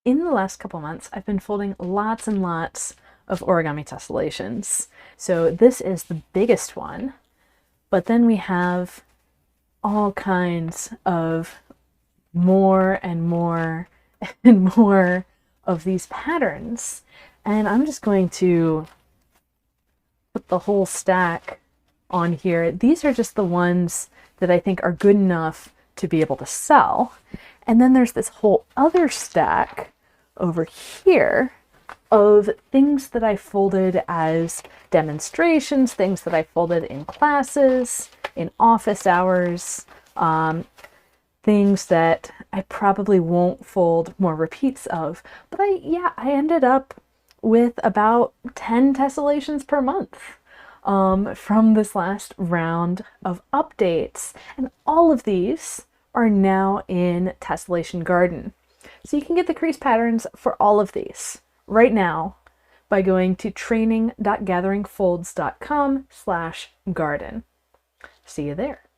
In the last couple months, I've been folding lots and lots of origami tessellations. So this is the biggest one, but then we have all kinds of more and more and more of these patterns. And I'm just going to put the whole stack on here. These are just the ones that I think are good enough to be able to sell. And then there's this whole other stack over here of things that I folded as demonstrations, things that I folded in classes, in office hours, things that I probably won't fold more repeats of. But I ended up with about 10 tessellations per month from this last round of updates. And all of these are now in Tessellation Garden. So you can get the crease patterns for all of these right now by going to training.gatheringfolds.com/garden. See you there.